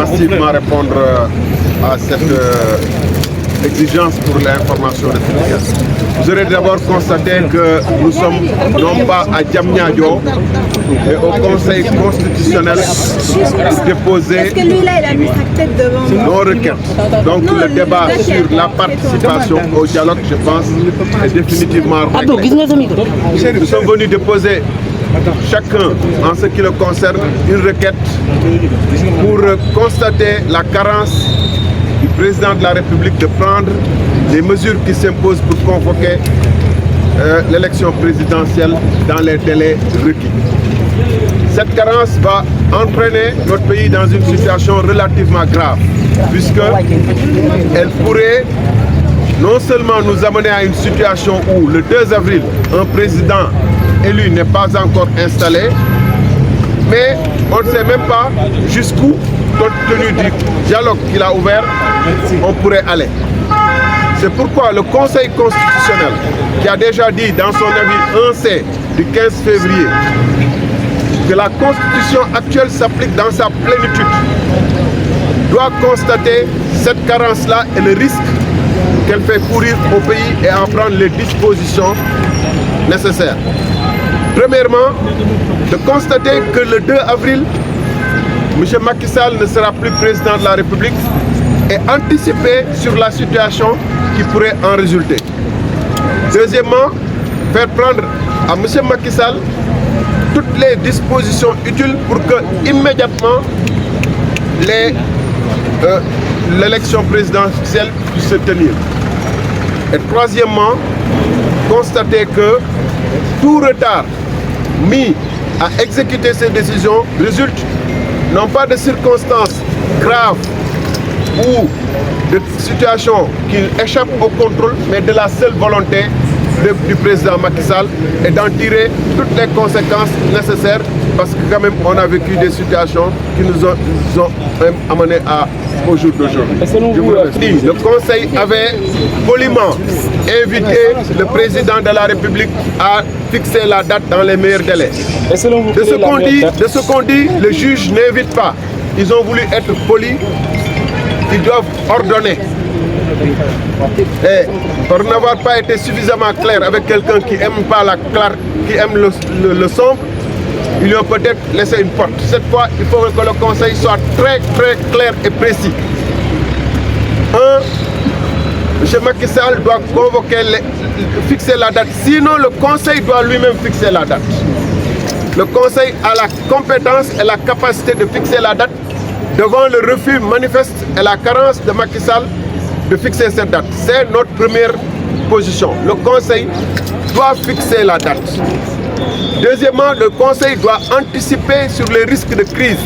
massivement répondre à cette exigence pour l'information républicaine. Vous aurez d'abord constaté que nous sommes non pas à Diamniadio, mais au Conseil constitutionnel déposer nos requêtes. Donc le débat sur la participation au dialogue, je pense, est définitivement réglé. Nous sommes venus déposer chacun, en ce qui le concerne, une requête pour constater la carence du président de la République de prendre les mesures qui s'imposent pour convoquer l'élection présidentielle dans les délais requis. Cette carence va entraîner notre pays dans une situation relativement grave, puisqu'elle pourrait non seulement nous amener à une situation où le 2 avril, un président élu n'est pas encore installé, mais on ne sait même pas jusqu'où, compte tenu du dialogue qu'il a ouvert, on pourrait aller. C'est pourquoi le Conseil constitutionnel, qui a déjà dit dans son avis 1C du 15 février que la Constitution actuelle s'applique dans sa plénitude, doit constater cette carence-là et le risque qu'elle fait courir au pays et en prendre les dispositions nécessaires. Premièrement, de constater que le 2 avril, M. Macky Sall ne sera plus président de la République et anticiper sur la situation qui pourrait en résulter. Deuxièmement, faire prendre à M. Macky Sall toutes les dispositions utiles pour que immédiatement l'élection présidentielle puisse se tenir. Et troisièmement, constater que tout retard mis à exécuter ces décisions résulte non pas de circonstances graves ou de situations qui échappent au contrôle, mais de la seule volonté du président Macky Sall et d'en tirer toutes les conséquences nécessaires, parce que quand même on a vécu des situations qui nous ont même amenés au jour d'aujourd'hui. Le Conseil avait poliment invité le président de la République à fixer la date dans les meilleurs délais. De ce qu'on dit, le juge n'invite pas. Ils ont voulu être polis, ils doivent ordonner. Et pour n'avoir pas été suffisamment clair avec quelqu'un qui n'aime pas qui aime le sombre, ils lui ont peut-être laissé une porte. Cette fois, il faut que le Conseil soit très clair et précis. M. Macky Sall doit fixer la date. Sinon, le Conseil doit lui-même fixer la date. Le Conseil a la compétence et la capacité de fixer la date devant le refus manifeste et la carence de Macky Sall de fixer cette date. C'est notre première position. Le Conseil doit fixer la date. Deuxièmement, le Conseil doit anticiper sur les risques de crise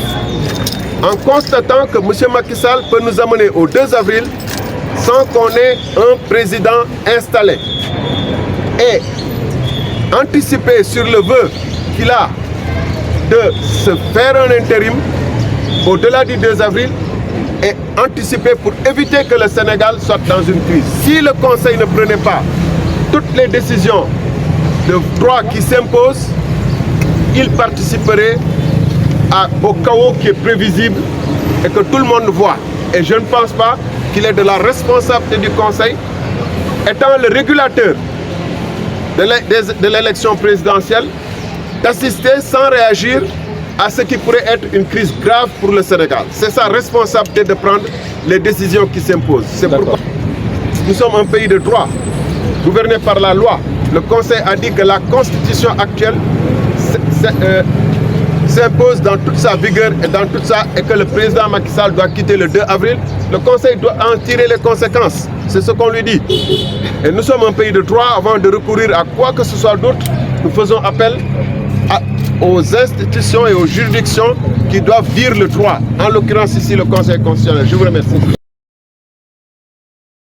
en constatant que M. Macky Sall peut nous amener au 2 avril sans qu'on ait un président installé. Et anticiper sur le vœu qu'il a de se faire un intérim au-delà du 2 avril et anticiper pour éviter que le Sénégal soit dans une crise. Si le Conseil ne prenait pas toutes les décisions de droit qui s'imposent, il participerait au chaos qui est prévisible et que tout le monde voit. Et je ne pense pas qu'il est de la responsabilité du Conseil, étant le régulateur de l'élection présidentielle, d'assister sans réagir à ce qui pourrait être une crise grave pour le Sénégal. C'est sa responsabilité de prendre les décisions qui s'imposent. C'est pourquoi nous sommes un pays de droit, gouverné par la loi. Le Conseil a dit que la Constitution actuelle s'impose dans toute sa vigueur et que le président Macky Sall doit quitter le 2 avril. Le Conseil doit en tirer les conséquences. C'est ce qu'on lui dit. Et nous sommes un pays de droit. Avant de recourir à quoi que ce soit d'autre, nous faisons appel aux institutions et aux juridictions qui doivent dire le droit. En l'occurrence ici le Conseil constitutionnel. Je vous remercie.